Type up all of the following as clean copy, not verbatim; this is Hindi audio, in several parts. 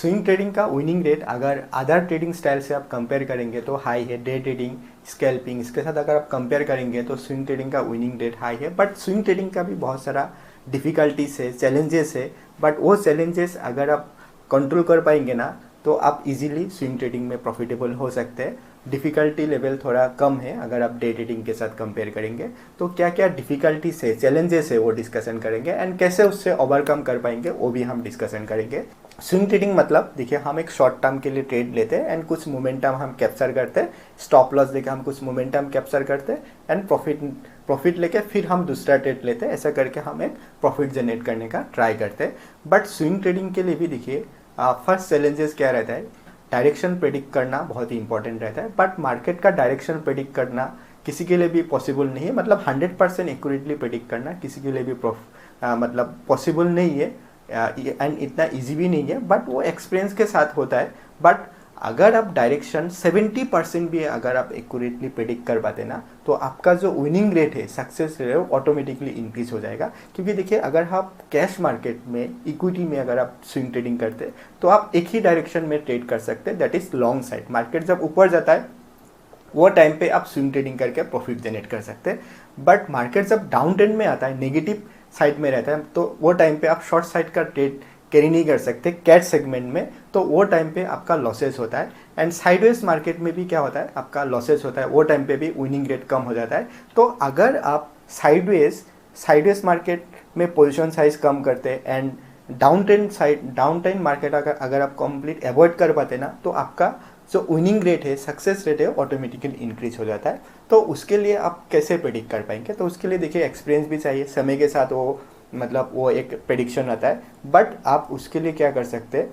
स्विंग ट्रेडिंग का विनिंग रेट अगर अदर ट्रेडिंग स्टाइल से आप कंपेयर करेंगे तो हाई है। डे ट्रेडिंग, स्कैल्पिंग, इसके साथ अगर आप कंपेयर करेंगे तो स्विंग ट्रेडिंग का विनिंग रेट हाई है। बट स्विंग ट्रेडिंग का भी बहुत सारा डिफ़िकल्टीज है, चैलेंजेस है। बट वो चैलेंजेस अगर आप कंट्रोल कर पाएंगे ना तो आप इजीली स्विंग ट्रेडिंग में प्रॉफिटेबल हो सकते हैं। डिफ़िकल्टी लेवल थोड़ा कम है अगर आप डे ट्रेडिंग के साथ कंपेयर करेंगे। तो क्या क्या डिफ़िकल्टीज है, चैलेंजेस है, वो डिस्कशन करेंगे एंड कैसे उससे ओवरकम कर पाएंगे वो भी हम डिस्कशन करेंगे। स्विंग ट्रेडिंग मतलब देखिए, हम एक शॉर्ट टर्म के लिए ट्रेड लेते हैं एंड कुछ मोमेंटम हम कैप्चर करते हैं। स्टॉप लॉस लेके हम कुछ मोमेंटम कैप्चर करते हैं एंड प्रॉफिट लेके फिर हम दूसरा ट्रेड लेते हैं। ऐसा करके हम एक प्रॉफिट जनरेट करने का ट्राई करते हैं। बट स्विंग ट्रेडिंग के लिए भी देखिए, फर्स्ट चैलेंजेस क्या रहता है, डायरेक्शन प्रेडिक्ट करना बहुत ही इंपॉर्टेंट रहता है। बट मार्केट का डायरेक्शन प्रेडिक्ट करना किसी के लिए भी पॉसिबल नहीं है। मतलब 100% एक्यूरेटली प्रेडिक्ट करना किसी के लिए भी मतलब पॉसिबल नहीं है एंड इतना इजी भी नहीं है। बट वो एक्सपीरियंस के साथ होता है। बट अगर आप डायरेक्शन 70% भी अगर आप एक्यूरेटली प्रेडिक्ट कर पाते ना तो आपका जो विनिंग रेट है, सक्सेस रेट है, वो ऑटोमेटिकली इंक्रीज हो जाएगा। क्योंकि देखिए, अगर आप कैश मार्केट में, इक्विटी में अगर आप स्विंग ट्रेडिंग करते हैं तो आप एक ही डायरेक्शन में ट्रेड कर सकते हैं, that is long side. Market जब ऊपर जाता है वो टाइम पे आप स्विंग ट्रेडिंग करके प्रॉफिट जनरेट कर सकते हैं। बट मार्केट जब डाउन ट्रेंड में आता है, नेगेटिव साइड में रहता है, तो वो टाइम पे आप शॉर्ट साइड का ट्रेड कैरी नहीं कर सकते कैश सेगमेंट में। तो वो टाइम पे आपका लॉसेस होता है। एंड साइडवेज मार्केट में भी क्या होता है, आपका लॉसेस होता है। वो टाइम पे भी विनिंग रेट कम हो जाता है। तो अगर आप साइडवेज मार्केट में पोजीशन साइज कम करते हैं एंड डाउन ट्रेंड मार्केट अगर आप कंप्लीट अवॉइड कर पाते ना तो आपका जो विनिंग रेट है, सक्सेस रेट है, ऑटोमेटिकली इंक्रीज हो जाता है। तो उसके लिए आप कैसे प्रेडिक्ट कर पाएंगे, तो उसके लिए देखिए एक्सपीरियंस भी चाहिए। समय के साथ वो एक प्रेडिक्शन रहता है। बट आप उसके लिए क्या कर सकते हैं,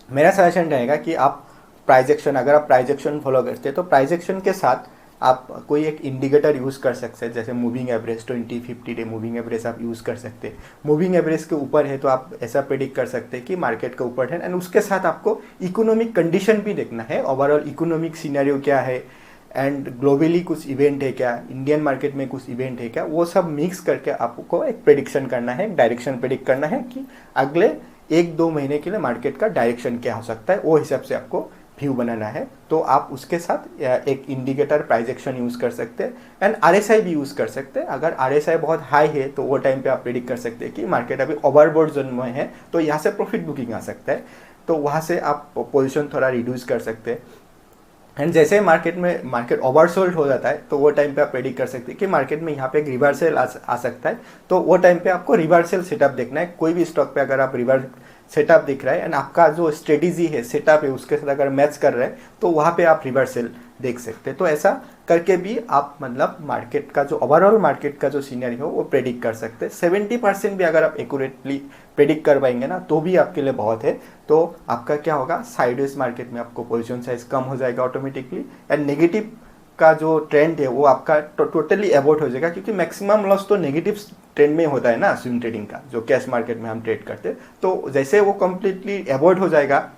मेरा सजेशन रहेगा कि आप अगर आप प्राइस एक्शन फॉलो करते हैं तो प्राइस एक्शन के साथ आप कोई एक इंडिकेटर यूज़ कर सकते हैं। जैसे moving average, 20-50 day moving average आप यूज़ कर सकते हैं। मूविंग एवरेज के ऊपर है तो आप ऐसा प्रेडिक्ट कर सकते हैं कि मार्केट के ऊपर है। एंड उसके साथ आपको इकोनॉमिक कंडीशन भी देखना है, ओवरऑल इकोनॉमिक सिनेरियो क्या है एंड ग्लोबली कुछ इवेंट है क्या, इंडियन मार्केट में कुछ इवेंट है क्या, वो सब मिक्स करके आपको एक प्रेडिक्शन करना है, एक डायरेक्शन प्रेडिक्ट करना है कि अगले 1-2 महीने के लिए मार्केट का डायरेक्शन क्या हो सकता है। वो हिसाब से आपको व्यू बनाना है। तो आप उसके साथ एक इंडिकेटर प्राइस एक्शन यूज़ कर सकते हैं एंड आरएसआई भी यूज़ कर सकते हैं। अगर आरएसआई बहुत हाई है तो वो टाइम पे आप प्रेडिक्ट कर सकते हैं कि मार्केट अभी ओवरबॉट जोन में है, तो यहाँ से प्रॉफिट बुकिंग आ सकता है। तो वहाँ से आप पोजीशन थोड़ा रिड्यूस कर सकते हैं। एंड जैसे मार्केट ओवरसोल्ड हो जाता है तो वो टाइम पे आप प्रेडिक्ट कर सकते हैं कि मार्केट में यहाँ पे एक रिवर्सल आ सकता है। तो वो टाइम पे आपको रिवर्सल सेटअप देखना है। कोई भी स्टॉक पे अगर आप रिवर्स सेटअप दिख रहा है एंड आपका जो स्ट्रेटेजी है, सेटअप है, उसके साथ अगर मैच कर रहे हैं तो वहाँ पे आप रिवर्सल देख सकते हैं। तो ऐसा करके भी आप मतलब मार्केट का जो ओवरऑल मार्केट का जो सीनियर हो वो प्रेडिक्ट कर सकते हैं। 70% भी अगर आप एक्यूरेटली प्रेडिक्ट कर पाएंगे ना तो भी आपके लिए बहुत है। तो आपका क्या होगा, साइडवेज मार्केट में आपको पोजीशन साइज कम हो जाएगा ऑटोमेटिकली एंड नेगेटिव का जो ट्रेंड है वो आपका टोटली अवॉइड हो जाएगा। क्योंकि मैक्सिमम लॉस तो नेगेटिव ट्रेंड में होता है ना, स्विंग ट्रेडिंग का जो कैश मार्केट में हम ट्रेड करते हैं। तो जैसे वो कम्प्लीटली अवॉइड हो जाएगा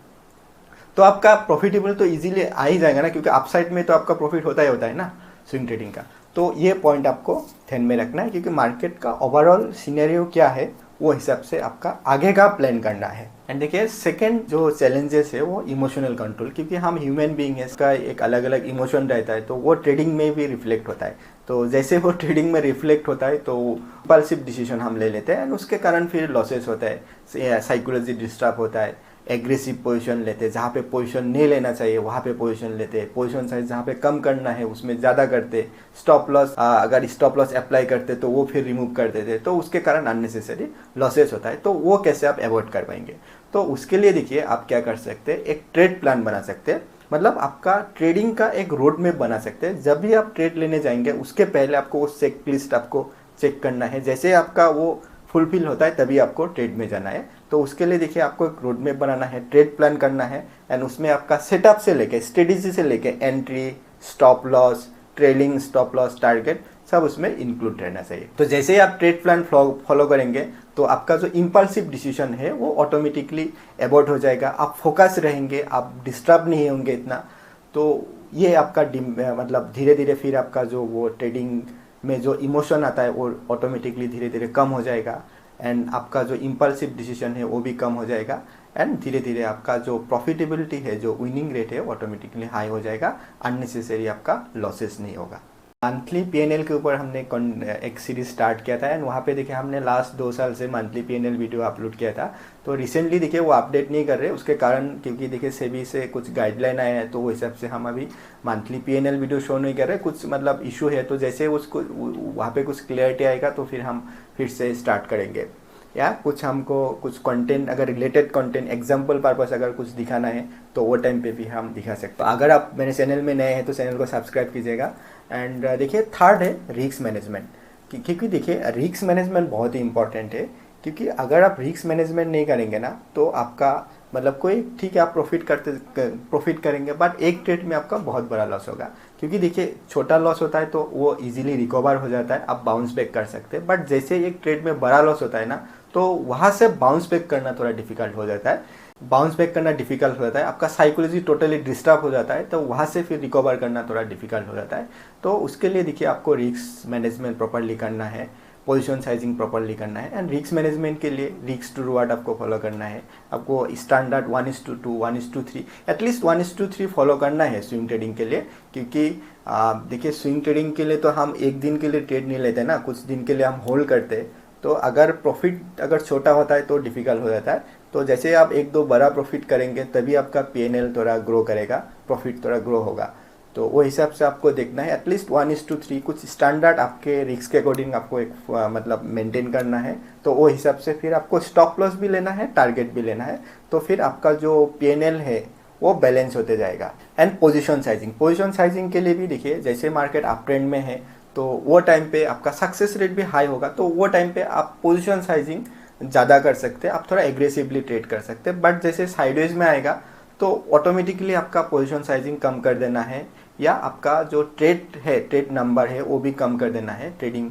तो आपका प्रॉफिटेबल तो इजीली आ ही जाएगा ना, क्योंकि अपसाइड में तो आपका प्रॉफिट होता है ना स्विंग ट्रेडिंग का। तो ये पॉइंट आपको ध्यान में रखना है, क्योंकि मार्केट का ओवरऑल सिनेरियो क्या है वो हिसाब से आपका आगे का प्लान करना है। एंड देखिए, सेकंड जो चैलेंजेस है वो इमोशनल कंट्रोल, क्योंकि हम ह्यूमन बीइंग है, इसका एक अलग अलग इमोशन रहता है। तो वो ट्रेडिंग में भी रिफ्लेक्ट होता है। तो जैसे वो ट्रेडिंग में रिफ्लेक्ट होता है तो इम्पल्सिव डिसीजन हम ले लेते हैं एंड उसके कारण फिर लॉसेस होता है, साइकोलॉजी डिस्टर्ब होता है, एग्रेसिव पोजीशन लेते हैं, जहाँ पे पोजीशन नहीं लेना चाहिए वहाँ पे पोजीशन लेते हैं, पोजीशन साइज जहाँ पे कम करना है उसमें ज़्यादा करते, स्टॉप लॉस अगर स्टॉप लॉस अप्लाई करते तो वो फिर रिमूव कर देते, तो उसके कारण अननेसेसरी लॉसेस होता है। तो वो कैसे आप अवॉइड कर पाएंगे, तो उसके लिए देखिए आप क्या कर सकते हैं, एक ट्रेड प्लान बना सकते हैं। मतलब आपका ट्रेडिंग का एक रोड मैप बना सकते हैं। जब भी आप ट्रेड लेने जाएंगे उसके पहले आपको वो चेक लिस्ट आपको चेक करना है। जैसे आपका वो फुलफिल होता है तभी आपको ट्रेड में जाना है। तो उसके लिए देखिए आपको एक रोड मैप बनाना है, ट्रेड प्लान करना है एंड उसमें आपका सेटअप से लेके, स्ट्रेटेजी से लेके, entry, stop loss, trailing stop loss, target, सब उसमें इंक्लूड रहना चाहिए। तो जैसे ही आप ट्रेड प्लान फॉलो करेंगे तो आपका जो इम्पल्सिव डिसीजन है वो ऑटोमेटिकली अवॉइड हो जाएगा। आप फोकस रहेंगे, आप डिस्टर्ब नहीं होंगे इतना। तो ये आपका मतलब धीरे धीरे फिर आपका जो वो ट्रेडिंग में जो इमोशन आता है वो ऑटोमेटिकली धीरे धीरे कम हो जाएगा एंड आपका जो इम्पल्सिव डिसीजन है वो भी कम हो जाएगा, एंड धीरे धीरे आपका जो प्रॉफिटेबिलिटी है, जो विनिंग रेट है, ऑटोमेटिकली हाई हो जाएगा, अननेसेसरी आपका लॉसेस नहीं होगा। मंथली पीएनएल के ऊपर हमने एक सीरीज स्टार्ट किया था, एंड वहाँ पे देखिए हमने लास्ट 2 साल से मंथली पीएनएल वीडियो अपलोड किया था। तो रिसेंटली देखिए वो अपडेट नहीं कर रहे, उसके कारण क्योंकि देखिए सेबी से कुछ गाइडलाइन आए हैं, तो वो हिसाब से हम अभी मंथली पीएनएल वीडियो शो नहीं कर रहे। कुछ मतलब इशू है, तो जैसे उसको वहाँ पे कुछ क्लियरिटी आएगा तो फिर हम फिर से स्टार्ट करेंगे, या कुछ हमको कुछ कंटेंट अगर रिलेटेड कंटेंट एग्जांपल पर्पस अगर कुछ दिखाना है तो वो टाइम पे भी हम दिखा सकते हैं। तो अगर आप मेरे चैनल में नए हैं तो चैनल को सब्सक्राइब कीजिएगा। एंड देखिए थर्ड है रिस्क मैनेजमेंट, क्योंकि देखिए रिस्क मैनेजमेंट बहुत ही इंपॉर्टेंट है, क्योंकि अगर आप रिस्क मैनेजमेंट नहीं करेंगे ना तो आपका मतलब कोई ठीक है आप प्रॉफिट करेंगे, बट एक ट्रेड में आपका बहुत बड़ा लॉस होगा। क्योंकि देखिए छोटा लॉस होता है तो वो इजीली रिकवर हो जाता है, आप बाउंस बैक कर सकते हैं, बट जैसे एक ट्रेड में बड़ा लॉस होता है ना तो वहाँ से बाउंस बैक करना थोड़ा डिफिकल्ट हो जाता है। बाउंस बैक करना डिफिकल्ट हो जाता है, आपका साइकोलॉजी टोटली डिस्टर्ब हो जाता है, तो वहाँ से फिर रिकवर करना थोड़ा डिफिकल्ट हो जाता है। तो उसके लिए देखिए आपको रिस्क मैनेजमेंट प्रॉपरली करना है, पोजीशन साइजिंग प्रॉपरली करना है, एंड रिस्क मैनेजमेंट के लिए रिस्क टू रिवार्ड आपको फॉलो करना है। आपको स्टैंडर्ड 1:2, 1:3 एटलीस्ट 1:3 फॉलो करना है स्विंग ट्रेडिंग के लिए। क्योंकि देखिए स्विंग ट्रेडिंग के लिए तो हम एक दिन के लिए ट्रेड नहीं लेते ना, कुछ दिन के लिए हम होल्ड करते हैं। तो अगर प्रॉफिट अगर छोटा होता है तो डिफिकल्ट हो जाता है। तो जैसे आप 1-2 बड़ा प्रॉफिट करेंगे तभी आपका पीएनएल थोड़ा ग्रो करेगा, प्रॉफिट थोड़ा ग्रो होगा। तो वो हिसाब से आपको देखना है, एटलीस्ट 1:3 कुछ स्टैंडर्ड आपके रिस्क के अकॉर्डिंग आपको एक मतलब मेंटेन करना है। तो वो हिसाब से फिर आपको स्टॉप लॉस भी लेना है, टारगेट भी लेना है, तो फिर आपका जो पीएनएल है वो बैलेंस होते जाएगा। एंड पोजीशन साइजिंग के लिए भी देखिए जैसे मार्केट अप ट्रेंड में है तो वो टाइम पे आपका सक्सेस रेट भी हाई होगा, तो वो टाइम पे आप पोजीशन साइजिंग ज़्यादा कर सकते हैं, आप थोड़ा एग्रेसिवली ट्रेड कर सकते हैं। बट जैसे साइडवेज में आएगा तो ऑटोमेटिकली आपका पोजीशन साइजिंग कम कर देना है, या आपका जो ट्रेड नंबर है वो भी कम कर देना है, ट्रेडिंग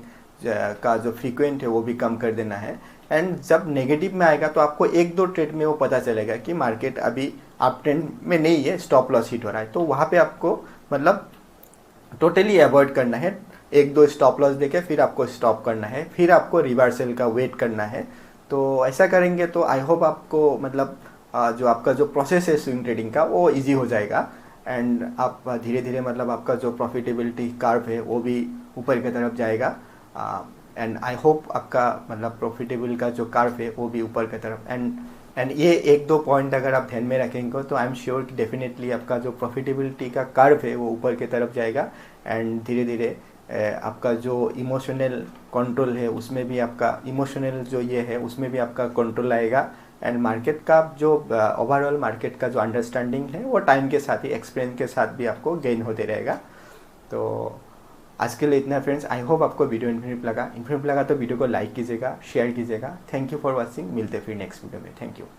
का जो फ्रीक्वेंट है वो भी कम कर देना है। एंड जब नेगेटिव में आएगा तो आपको 1-2 ट्रेड में वो पता चलेगा कि मार्केट अभी अप ट्रेंड में नहीं है, स्टॉप लॉस हिट हो रहा है, तो वहाँ पे आपको मतलब टोटली अवॉइड करना है। 1-2 स्टॉप लॉस देके फिर आपको स्टॉप करना है, फिर आपको रिवर्सल का वेट करना है। तो ऐसा करेंगे तो आई होप आपको मतलब जो आपका जो प्रोसेस है स्विंग ट्रेडिंग का वो इजी हो जाएगा, एंड आप धीरे धीरे मतलब आपका जो प्रॉफिटेबिलिटी कर्व है वो भी ऊपर की तरफ जाएगा। एंड आई होप आपका मतलब प्रॉफिटेबल का जो कर्व है वो भी ऊपर की तरफ, एंड ये 1-2 पॉइंट अगर आप ध्यान में रखेंगे तो आई एम श्योर कि डेफिनेटली आपका जो प्रॉफिटेबिलिटी का कर्व है वो ऊपर की तरफ जाएगा। एंड धीरे धीरे आपका जो इमोशनल कंट्रोल है उसमें भी आपका इमोशनल जो ये है उसमें भी आपका कंट्रोल आएगा, एंड मार्केट का जो ओवरऑल मार्केट का जो अंडरस्टैंडिंग है वो टाइम के साथ ही एक्सपीरियंस के साथ भी आपको गेन होते रहेगा। तो आज के लिए इतना फ्रेंड्स, आई होप आपको वीडियो इन्फॉर्मेटिव लगा तो वीडियो को लाइक कीजिएगा, शेयर कीजिएगा। थैंक यू फॉर वॉचिंग, मिलते फिर नेक्स्ट वीडियो में। Thank you.